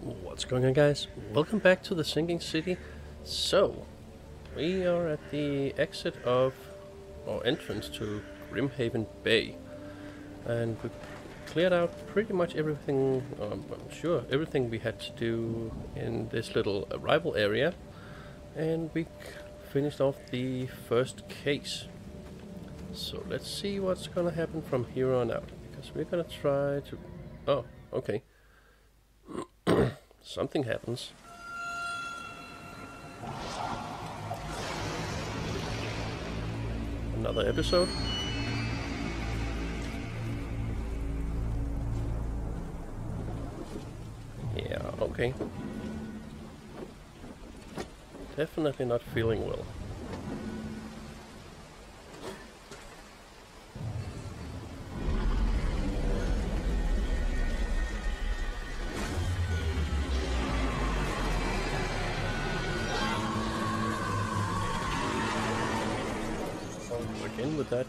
What's going on, guys? Welcome back to the Sinking City. So, we are at the exit of our entrance to Grimhaven Bay, and we cleared out pretty much everything, I'm sure everything we had to do in this little arrival area, and we finished off the first case. So let's see what's gonna happen from here on out, because we're gonna try to... Oh, okay. Something happens. Another episode. Yeah, okay. Definitely not feeling well. Again with that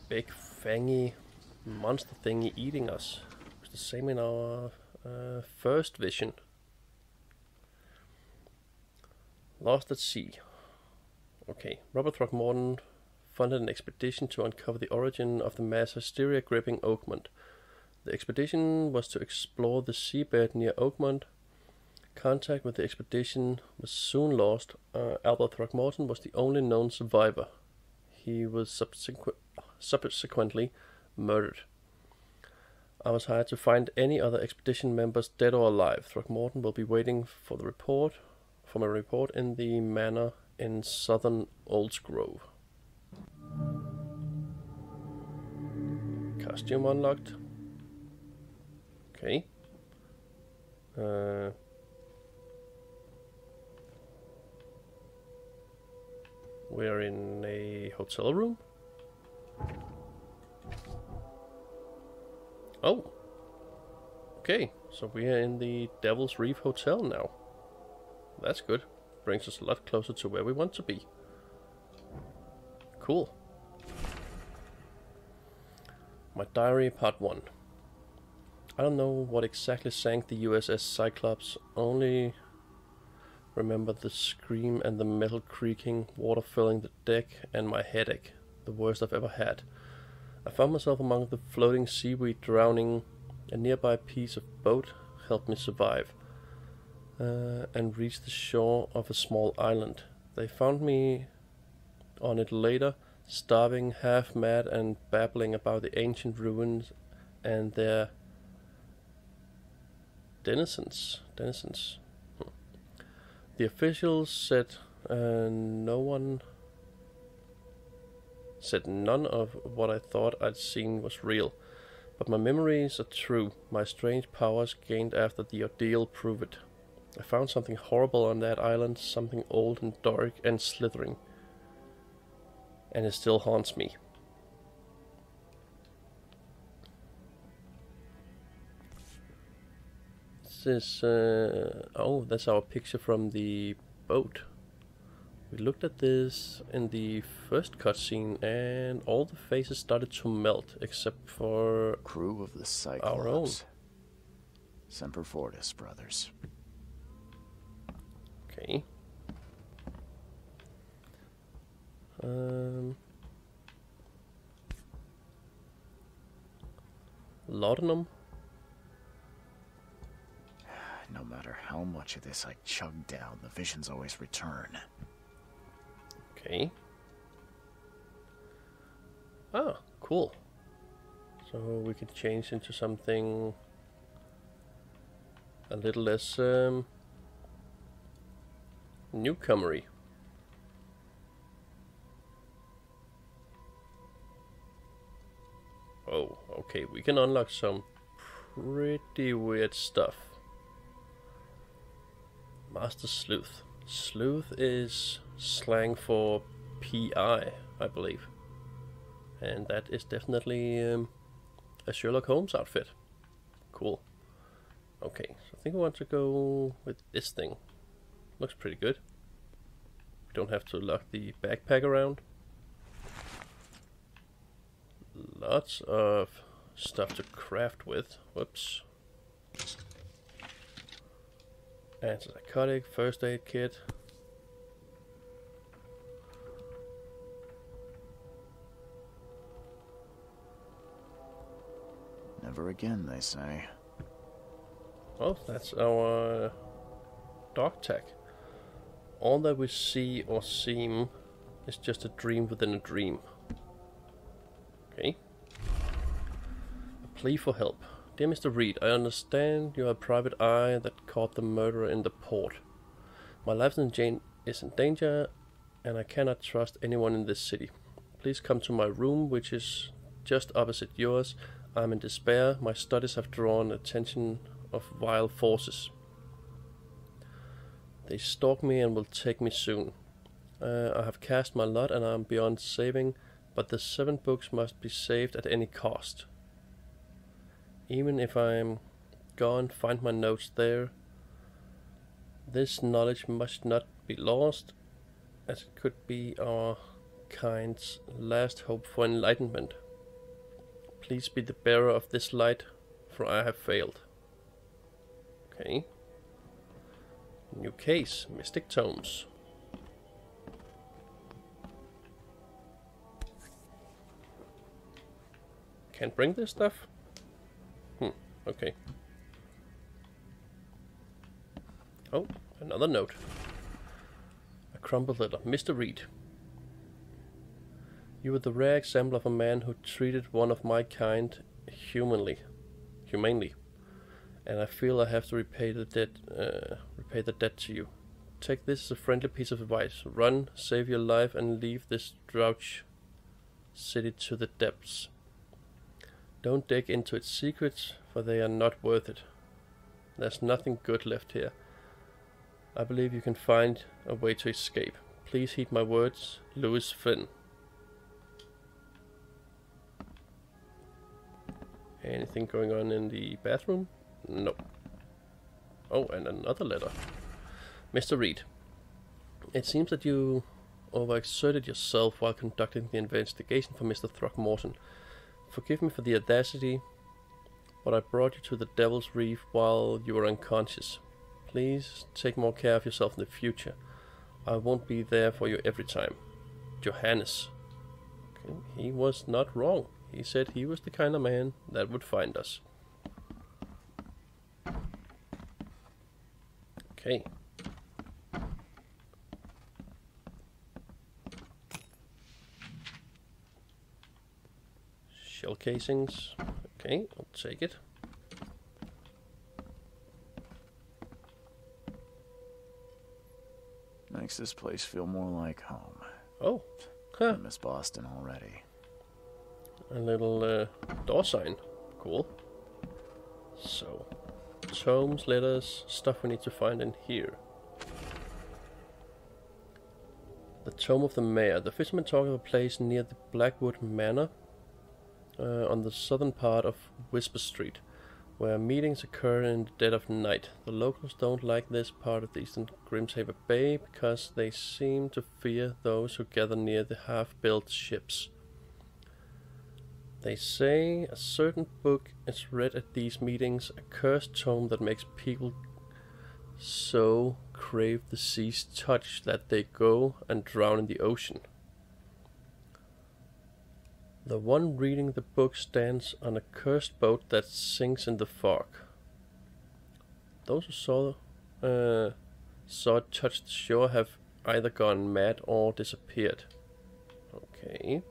big fangy monster thingy eating us. It's the same in our first vision. Lost at sea. Okay, Robert Throckmorton funded an expedition to uncover the origin of the mass hysteria gripping Oakmont. The expedition was to explore the seabed near Oakmont. Contact with the expedition was soon lost. Albert Throckmorton was the only known survivor. He was subsequently murdered. I was hired to find any other expedition members dead or alive. Throckmorton will be waiting for my report in the manor in southern Oldsgrove. Costume unlocked. Okay. We're in a hotel room. Oh. Okay, so we are in the Devil's Reef Hotel now. That's good. Brings us a lot closer to where we want to be. Cool. My diary, part 1. I don't know what exactly sank the USS Cyclops, only remember the scream and the metal creaking, water filling the deck, and my headache, the worst I've ever had. I found myself among the floating seaweed, drowning. A nearby piece of boat helped me survive, and reached the shore of a small island. They found me on it later, starving, half mad, and babbling about the ancient ruins and their denizens. The officials said none of what I thought I'd seen was real, but my memories are true. My strange powers gained after the ordeal prove it. I found something horrible on that island, something old and dark and slithering, and it still haunts me. This is, oh, that's our picture from the boat. We looked at this in the first cutscene, and all the faces started to melt, except for crew of the Cyclops. Our own. Semper Fortis, brothers. Okay. Laudanum. No matter how much of this I chug down, the visions always return. Okay. Ah, cool. So we could change into something a little less newcomery. Oh, okay, we can unlock some pretty weird stuff. Master Sleuth. Sleuth is slang for PI, I believe. And that is definitely a Sherlock Holmes outfit. Cool. Okay, so I think I want to go with this thing. Looks pretty good. We don't have to lug the backpack around. Lots of stuff to craft with. Whoops. Antipsychotic, first aid kit. Never again, they say. Oh, that's our dog tag. All that we see or seem is just a dream within a dream. Okay. A plea for help. Dear Mr. Reed, I understand you are a private eye that caught the murderer in the port. My life is in danger, and I cannot trust anyone in this city. Please come to my room, which is just opposite yours. I am in despair. My studies have drawn attention of vile forces. They stalk me and will take me soon. I have cast my lot and I am beyond saving, but the 7 books must be saved at any cost. Even if I am gone, find my notes there. This knowledge must not be lost, as it could be our kind's last hope for enlightenment. Please be the bearer of this light, for I have failed. Okay. New case, Mystic Tomes. Can't bring this stuff? Okay. Oh, another note. A crumpled letter. Mr. Reed. You were the rare example of a man who treated one of my kind humanely, and I feel I have to repay the debt to you. Take this as a friendly piece of advice. Run, save your life, and leave this Drouch city to the depths. Don't dig into its secrets, for they are not worth it. There's nothing good left here. I believe you can find a way to escape. Please heed my words, Louis Finn. Anything going on in the bathroom? No. Oh, and another letter. Mr. Reed, it seems that you overexerted yourself while conducting the investigation for Mr. Throckmorton. Forgive me for the audacity, but I brought you to the Devil's Reef while you were unconscious. Please take more care of yourself in the future. I won't be there for you every time. Johannes. Okay, he was not wrong. He said he was the kind of man that would find us. Okay. Shell casings. Okay, I'll take it. Makes this place feel more like home. Oh, I miss Boston already. A little door sign. Cool. So, tomes, letters, stuff we need to find in here. The Tome of the Mayor. The fishermen talk of a place near the Blackwood Manor on the southern part of Whisper Street, where meetings occur in the dead of night. The locals don't like this part of the eastern Grimshaven Bay because they seem to fear those who gather near the half-built ships. They say a certain book is read at these meetings, a cursed tome that makes people so crave the sea's touch that they go and drown in the ocean. The one reading the book stands on a cursed boat that sinks in the fog. Those who saw it touch the shore have either gone mad or disappeared. Okay.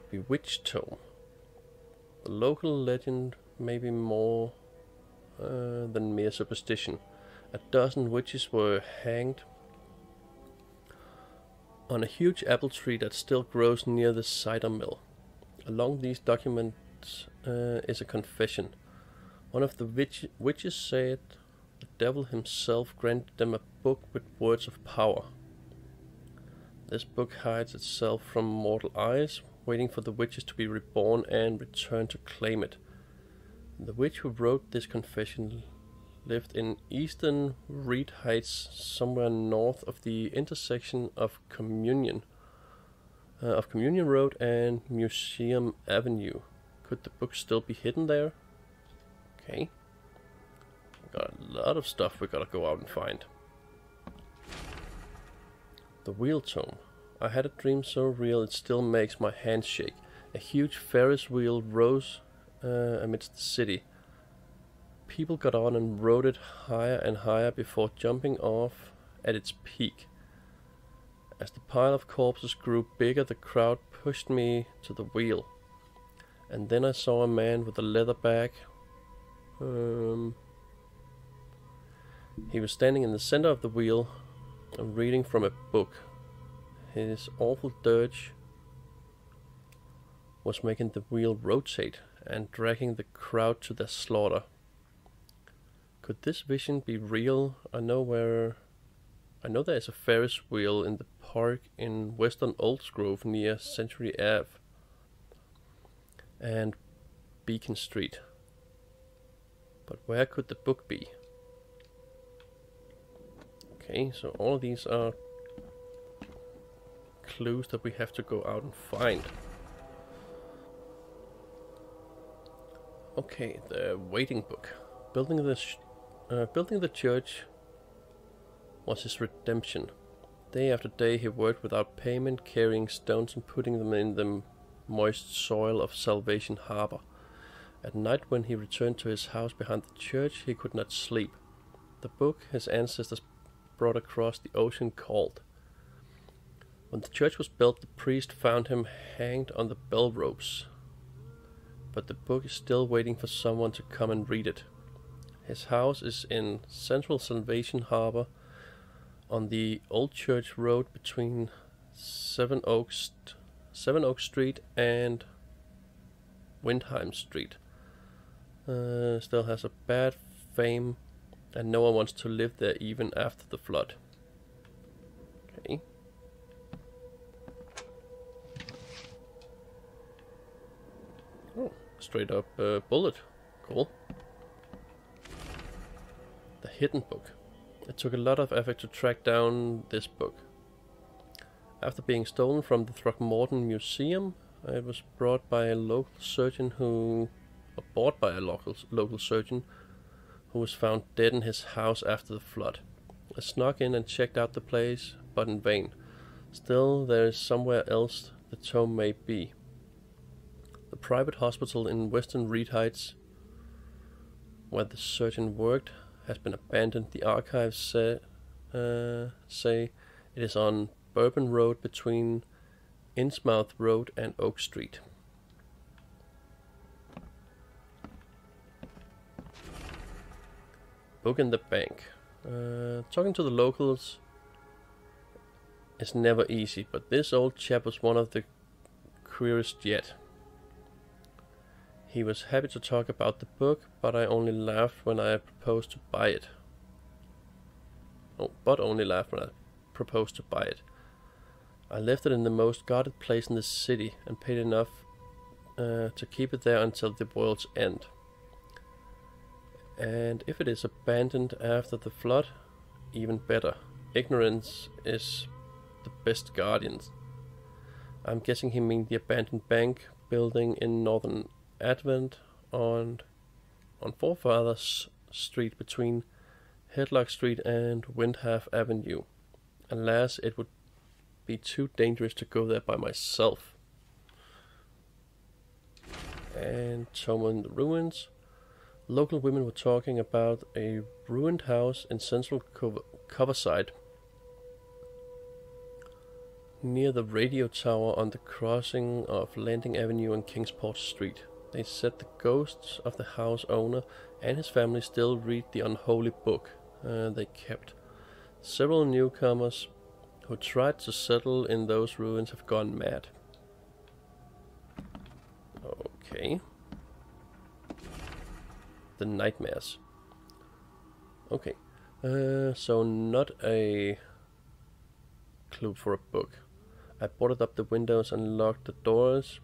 Bewitched Tome. The local legend may be more than mere superstition. A dozen witches were hanged on a huge apple tree that still grows near the cider mill. Along these documents is a confession. One of the witches said the devil himself granted them a book with words of power. This book hides itself from mortal eyes, waiting for the witches to be reborn and return to claim it. The witch who wrote this confession lived in eastern Reed Heights, somewhere north of the intersection of Communion of Communion Road and Museum Avenue. Could the book still be hidden there? Okay. Got a lot of stuff we gotta go out and find. The Wheel Tome. I had a dream so real it still makes my hands shake. A huge Ferris wheel rose amidst the city. People got on and rode it higher and higher before jumping off at its peak. As the pile of corpses grew bigger, the crowd pushed me to the wheel. And then I saw a man with a leather bag. He was standing in the center of the wheel and reading from a book. His awful dirge was making the wheel rotate and dragging the crowd to their slaughter. Could this vision be real? I know there is a Ferris wheel in the park in Western Oldsgrove near Century Ave and Beacon Street. But where could the book be? Okay, so all these are clues that we have to go out and find. Okay, the waiting book. Building the church was his redemption. Day after day he worked without payment, carrying stones and putting them in the moist soil of Salvation Harbor. At night when he returned to his house behind the church, he could not sleep. The book his ancestors brought across the ocean called. When the church was built, the priest found him hanged on the bell ropes. But the book is still waiting for someone to come and read it. His house is in central Salvation Harbor on the Old Church Road between Seven Oaks Street and Windheim Street. Still has a bad fame and no one wants to live there even after the flood. Okay. Oh, straight up bullet. Cool. The Hidden Book. It took a lot of effort to track down this book. After being stolen from the Throckmorton Museum, it was bought by a local surgeon who was found dead in his house after the flood. I snuck in and checked out the place, but in vain. Still, there is somewhere else the tome may be. The private hospital in Western Reed Heights, where the surgeon worked, has been abandoned. The archives say it is on Bourbon Road between Innsmouth Road and Oak Street. Book in the bank. Talking to the locals is never easy, but this old chap was one of the queerest yet. He was happy to talk about the book, but I only laughed when I proposed to buy it. I left it in the most guarded place in the city and paid enough to keep it there until the world's end. And if it is abandoned after the flood, even better. Ignorance is the best guardian. I'm guessing he means the abandoned bank building in Northern Advent on Forefathers Street between Headlock Street and Windhalf Avenue. Alas, it would be too dangerous to go there by myself. And Tome in the Ruins. Local women were talking about a ruined house in central Coverside, near the radio tower on the crossing of Landing Avenue and Kingsport Street. They said the ghosts of the house owner and his family still read the unholy book they kept. Several newcomers who tried to settle in those ruins have gone mad. Okay. The Nightmares. Okay. So not a clue for a book. I boarded up the windows and locked the doors.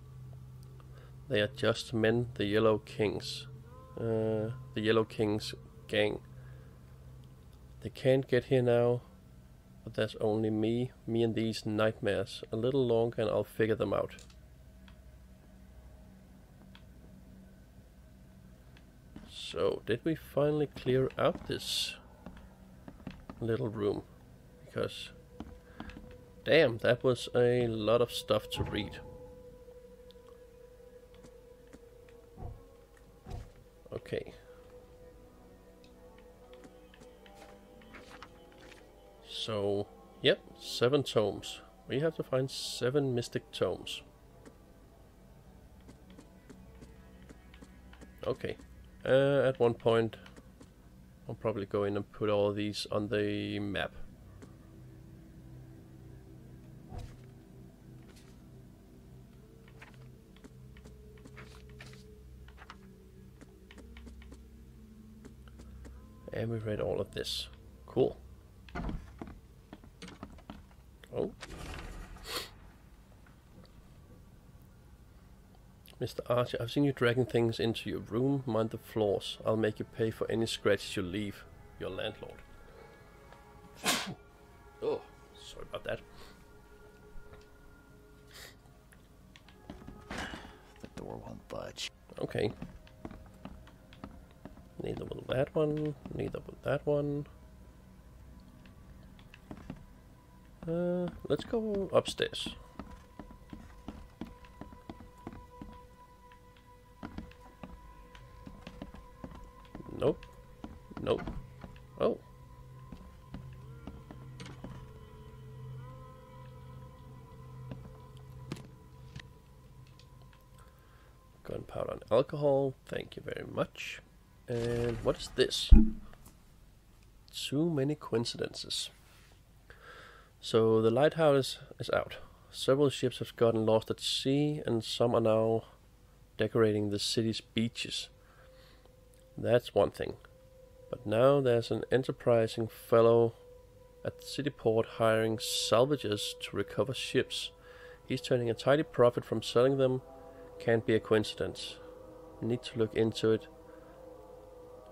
They are just men, the Yellow Kings. The Yellow Kings gang. They can't get here now. But there's only me and these nightmares. A little longer and I'll figure them out. So, did we finally clear out this little room? Because, damn, that was a lot of stuff to read. Okay. So, yep, 7 tomes. We have to find 7 mystic tomes. Okay. At one point, I'll probably go in and put all these on the map. And we read all of this. Cool. Oh. Mr. Archer, I've seen you dragging things into your room. Mind the floors. I'll make you pay for any scratches you leave. Your landlord. Oh, sorry about that. The door won't budge. Okay. Neither will that one. Neither will that one. Let's go upstairs. Nope. Nope. Oh. Gunpowder and alcohol. Thank you very much. And what is this? Too many coincidences. So the lighthouse is out. Several ships have gotten lost at sea, and some are now decorating the city's beaches. That's one thing. But now there's an enterprising fellow at the city port hiring salvagers to recover ships. He's turning a tidy profit from selling them. Can't be a coincidence. Need to look into it.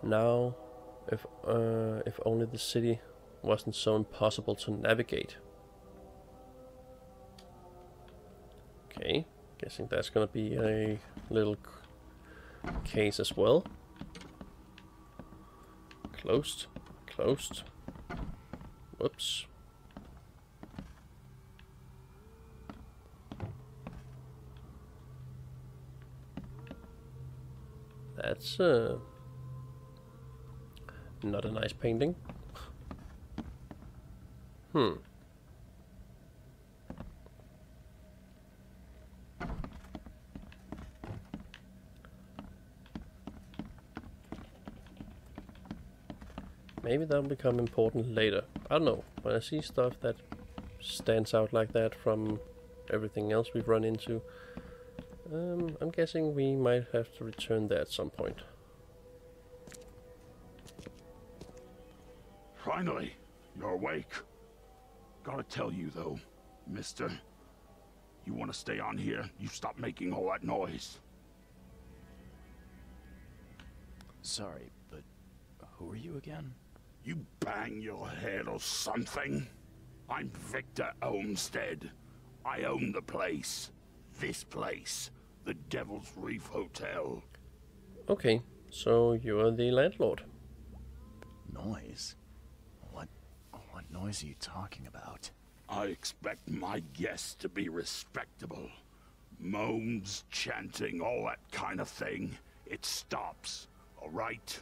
Now, if only the city wasn't so impossible to navigate. Okay, guessing that's gonna be a little case as well. Closed, closed. Whoops. That's not a nice painting. Maybe that'll become important later. I don't know. When I see stuff that stands out like that from everything else we've run into, I'm guessing we might have to return there at some point. Finally, you're awake. Gotta tell you though, mister, you want to stay on here, you stop making all that noise. Sorry, but who are you again? You bang your head or something? I'm Victor Olmsted. I own the place. This place. The Devil's Reef Hotel. Okay, so you're the landlord. Noise? What noise are you talking about? I expect my guests to be respectable. Moans, chanting, all that kind of thing. It stops, all right?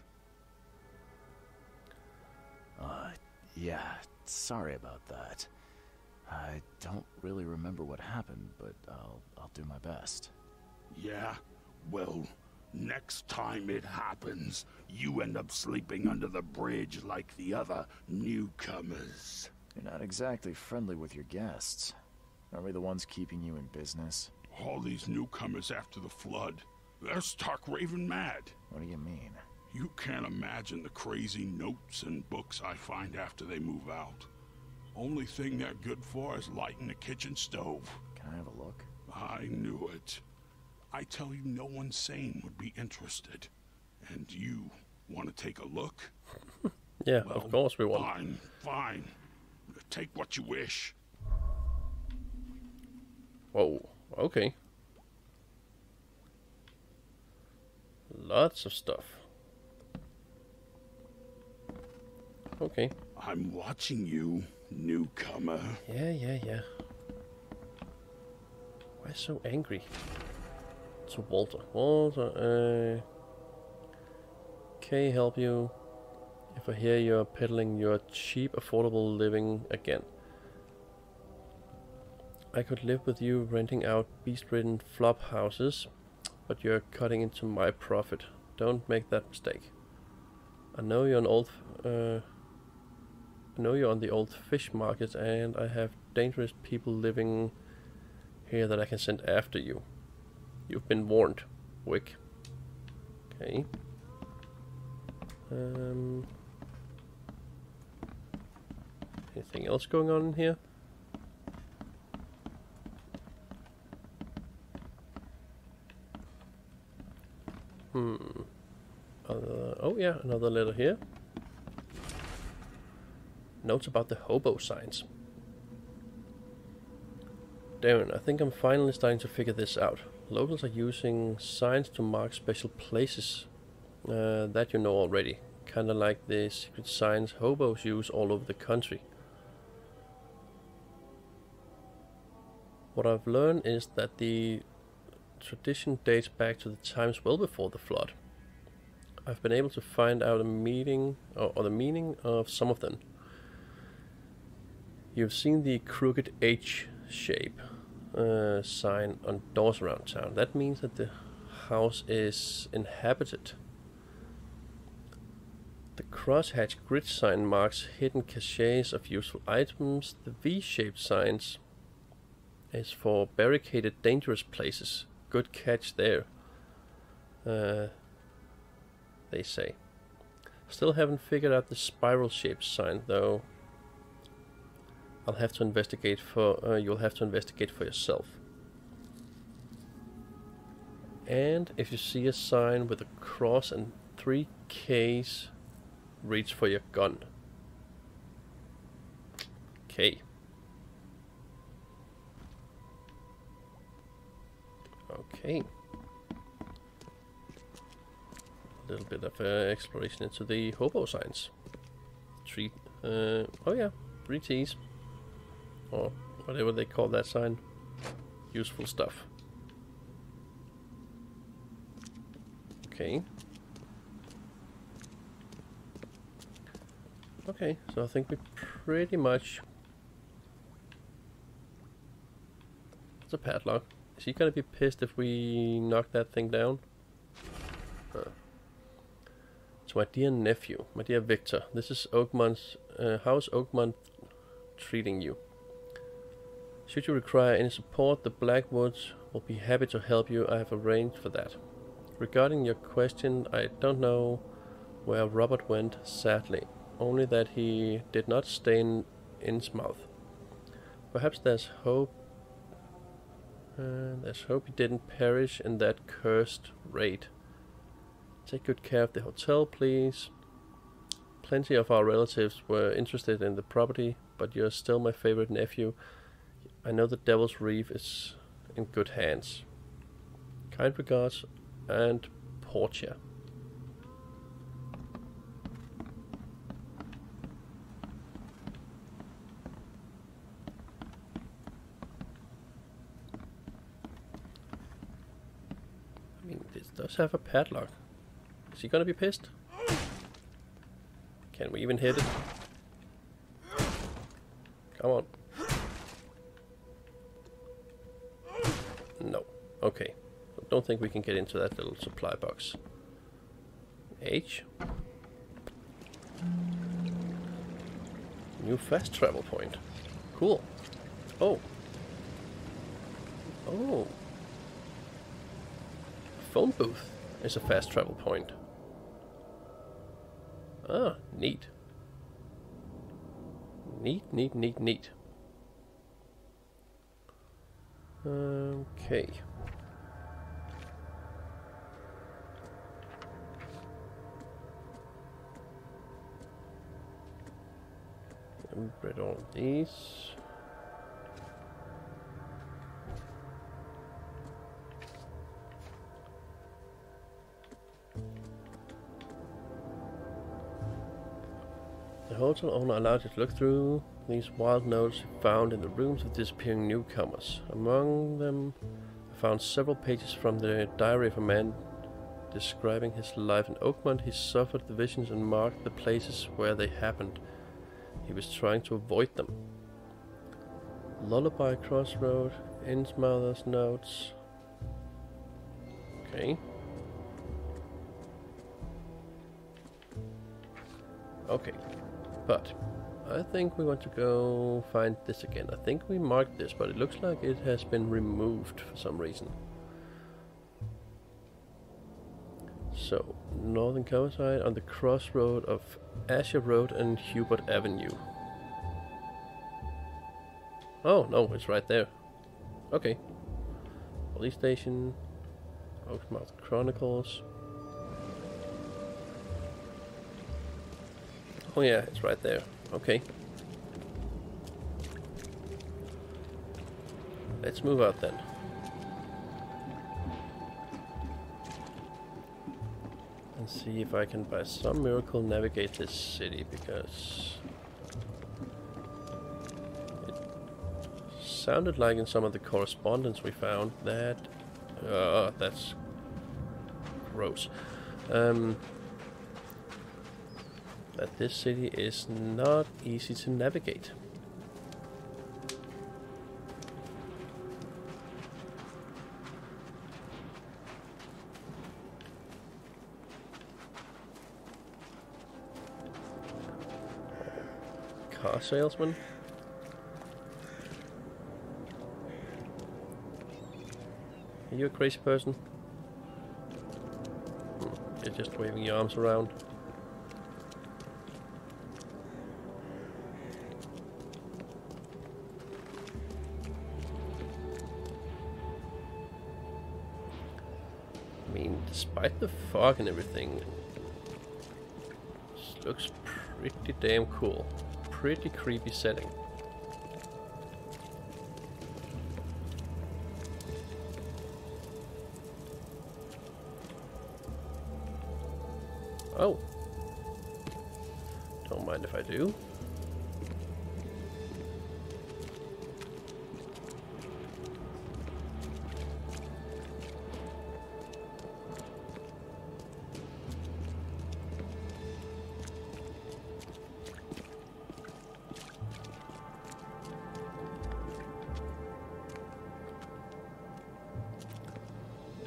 Yeah, sorry about that. I don't really remember what happened, but I'll do my best. Yeah? Well, next time it happens, you end up sleeping under the bridge like the other newcomers. You're not exactly friendly with your guests. Are we the ones keeping you in business? All these newcomers after the flood, they're stark raving mad. What do you mean? You can't imagine the crazy notes and books I find after they move out. Only thing they're good for is lighting the kitchen stove. Can I have a look? I knew it. I tell you, no one sane would be interested. And you want to take a look? Yeah, Well, of course we want. Fine, fine. Take what you wish. Whoa, okay. Lots of stuff. Okay. I'm watching you, newcomer. Yeah. Why so angry? To Walter. Walter, can I help you if I hear you're peddling your cheap, affordable living again? I could live with you renting out beast-ridden flop houses, but you're cutting into my profit. Don't make that mistake. I know you're on the old fish market, and I have dangerous people living here that I can send after you. You've been warned, Wick. Okay. Anything else going on in here? Oh yeah, another letter here. Notes about the hobo signs. Darren, I think I'm finally starting to figure this out. Locals are using signs to mark special places that you know already. Kinda like the secret signs hobos use all over the country. What I've learned is that the tradition dates back to the times well before the flood. I've been able to find out the meaning of some of them. You've seen the crooked H shape sign on doors around town. That means that the house is inhabited. The crosshatch grid sign marks hidden caches of useful items. The V-shaped signs is for barricaded dangerous places. Good catch there, they say. Still haven't figured out the spiral shaped sign though. You'll have to investigate for yourself. And if you see a sign with a cross and 3 Ks, reach for your gun. Okay. Okay. A little bit of exploration into the hobo signs. 3 Ts. Or whatever they call that sign. Useful stuff. Okay. Okay, so I think we pretty much... It's a padlock. Is he gonna be pissed if we knock that thing down? So my dear nephew, my dear Victor, this is Oakmont's... how's Oakmont treating you? Should you require any support, the Blackwoods will be happy to help you. I have arranged for that. Regarding your question, I don't know where Robert went, sadly. Only that he did not stay in Innsmouth. Perhaps there's hope. There's hope he didn't perish in that cursed raid. Take good care of the hotel, please. Plenty of our relatives were interested in the property, but you're still my favorite nephew. I know the Devil's Reef is in good hands. Kind regards, and Portia. I mean, this does have a padlock. Is he gonna be pissed? Can we even hit it? Come on. No. Okay. Don't think we can get into that little supply box. H. New fast travel point. Cool. Oh. Oh. Phone booth is a fast travel point. Ah, neat. Neat. Okay. Read all of these. The hotel owner allowed you to look through these wild notes found in the rooms of disappearing newcomers. Among them, I found several pages from the diary of a man describing his life in Oakmont. He suffered the visions and marked the places where they happened. He was trying to avoid them. Lullaby Crossroad, Innsmouth's notes. Okay. Okay. But I think we want to go find this again. I think we marked this, but it looks like it has been removed for some reason. So, Northern Coverside on the crossroad of Asher Road and Hubert Avenue. Oh, no, it's right there. Okay. Police station. Oakmouth Chronicles. Oh yeah, it's right there. Okay. Let's move out then. And see if I can by some miracle navigate this city, because it sounded like in some of the correspondence we found that that's gross. That this city is not easy to navigate. Car salesman? Are you a crazy person? You're just waving your arms around. I mean, despite the fog and everything, this looks pretty damn cool. Pretty creepy setting. Oh. Don't mind if I do.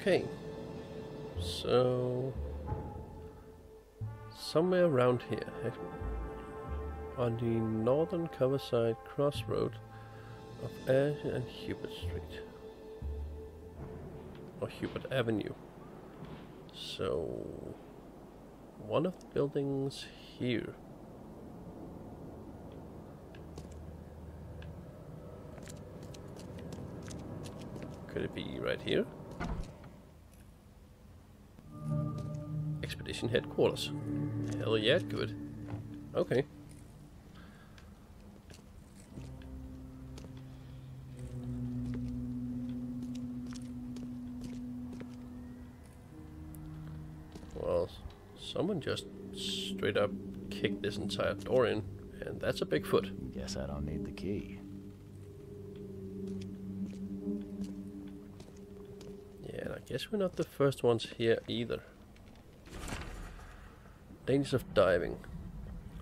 Okay, so somewhere around here, on the northern Coverside crossroad of Ashe and Hubert Street, or Hubert Avenue. So, one of the buildings here. Could it be right here? Expedition headquarters. Hell yeah, good. Okay. Well, someone just straight up kicked this entire door in, and that's a big foot. Guess I don't need the key. Yeah, and I guess we're not the first ones here either. Dangers of diving.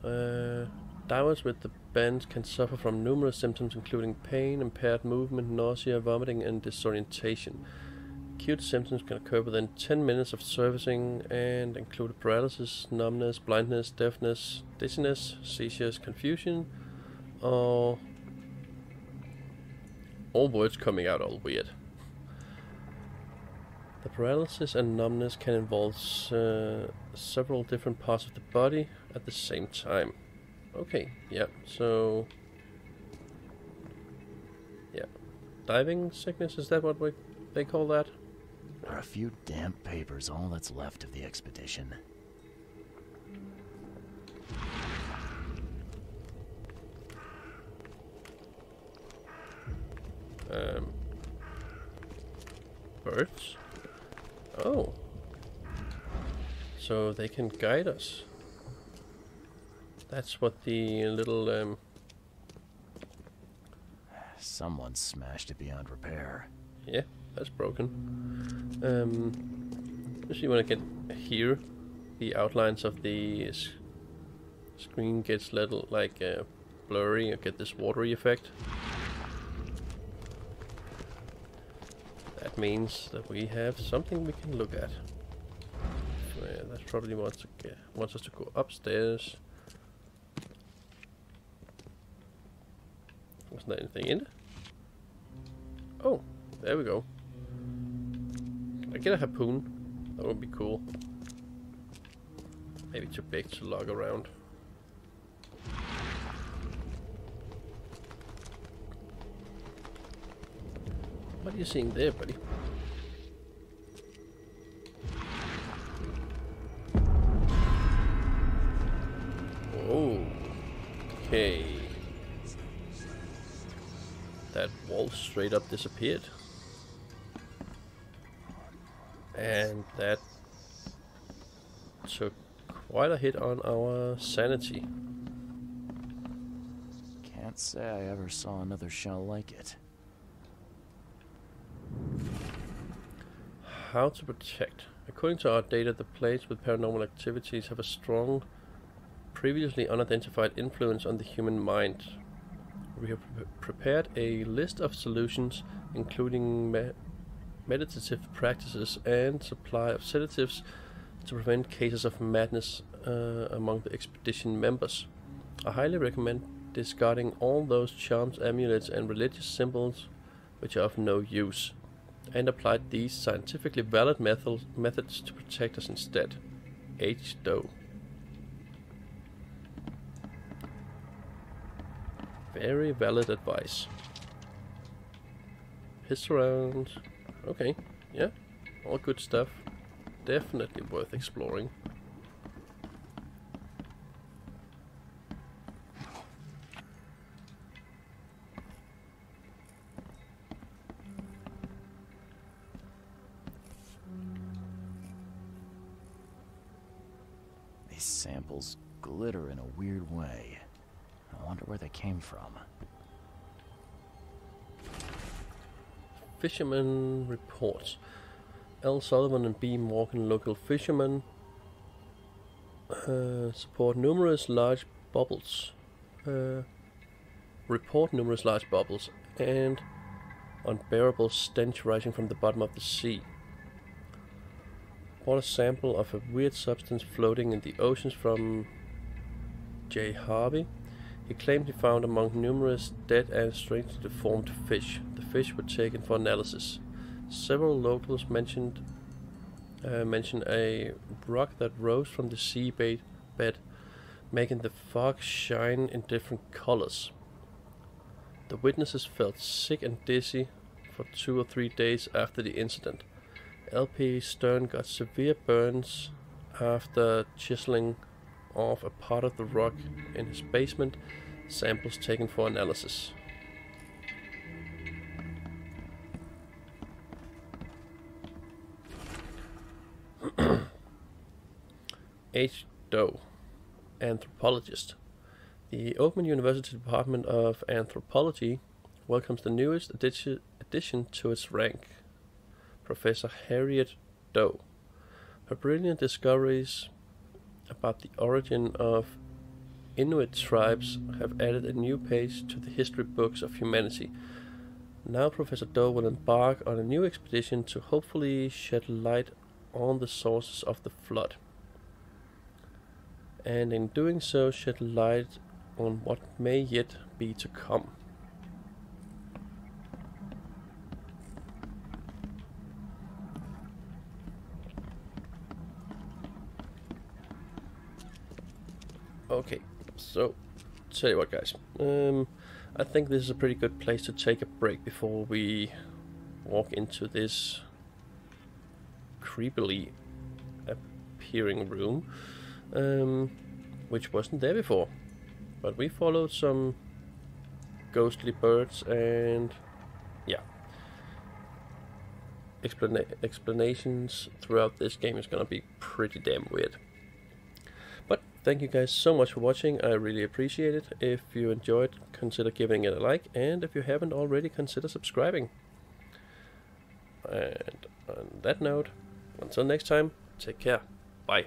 Divers with the bends can suffer from numerous symptoms including pain, impaired movement, nausea, vomiting and disorientation. Acute symptoms can occur within 10 minutes of servicing and include paralysis, numbness, blindness, deafness, dizziness, seizures, confusion, or all words coming out all weird. The paralysis and numbness can involve several different parts of the body at the same time. Okay, yeah, so... yeah. Diving sickness, is that what they call that? There are a few damp papers, all that's left of the expedition. birds. Oh. So they can guide us. That's what the little Someone smashed it beyond repair. yeah, that's broken. Just when I can hear the outlines of the screen gets little like blurry, I get this watery effect. That means that we have something we can look at. Yeah, that probably wants us to go upstairs. Wasn't there anything in it? Oh, there we go. I get a harpoon. That would be cool. Maybe too big to lug around. What are you seeing there, buddy? Oh, okay. That wall straight up disappeared. And that took quite a hit on our sanity. Can't say I ever saw another shell like it. How to protect. According to our data, the places with paranormal activities have a strong, previously unidentified influence on the human mind. We have prepared a list of solutions, including meditative practices and supply of sedatives to prevent cases of madness among the expedition members. I highly recommend discarding all those charms, amulets, and religious symbols which are of no use, and apply these scientifically valid methods to protect us instead. H. Doe. Very valid advice. Piss around. Okay, yeah, all good stuff. Definitely worth exploring. These samples glitter in a weird way. I wonder where they came from. Fisherman reports. L. Sullivan and B. Morgan, local fishermen, report numerous large bubbles and unbearable stench rising from the bottom of the sea. Bought a sample of a weird substance floating in the oceans from J. Harvey. He claimed he found among numerous dead and strangely deformed fish. The fish were taken for analysis. Several locals mention a rock that rose from the seabed, making the fog shine in different colors. The witnesses felt sick and dizzy for 2 or 3 days after the incident. L.P. Stern got severe burns after chiseling off a part of the rock in his basement. Samples taken for analysis. H. Doe, anthropologist. The Oakland University Department of Anthropology welcomes the newest addition to its rank, Professor Harriet Doe. Her brilliant discoveries about the origin of Inuit tribes have added a new page to the history books of humanity. Now Professor Doe will embark on a new expedition to hopefully shed light on the sources of the flood, and in doing so shed light on what may yet be to come. Okay, so tell you what, guys, I think this is a pretty good place to take a break before we walk into this creepily appearing room, which wasn't there before. But we followed some ghostly birds, and yeah, explanations throughout this game is gonna be pretty damn weird. But thank you guys so much for watching. I really appreciate it. If you enjoyed, consider giving it a like, and if you haven't already, consider subscribing. And on that note, until next time, take care. Bye.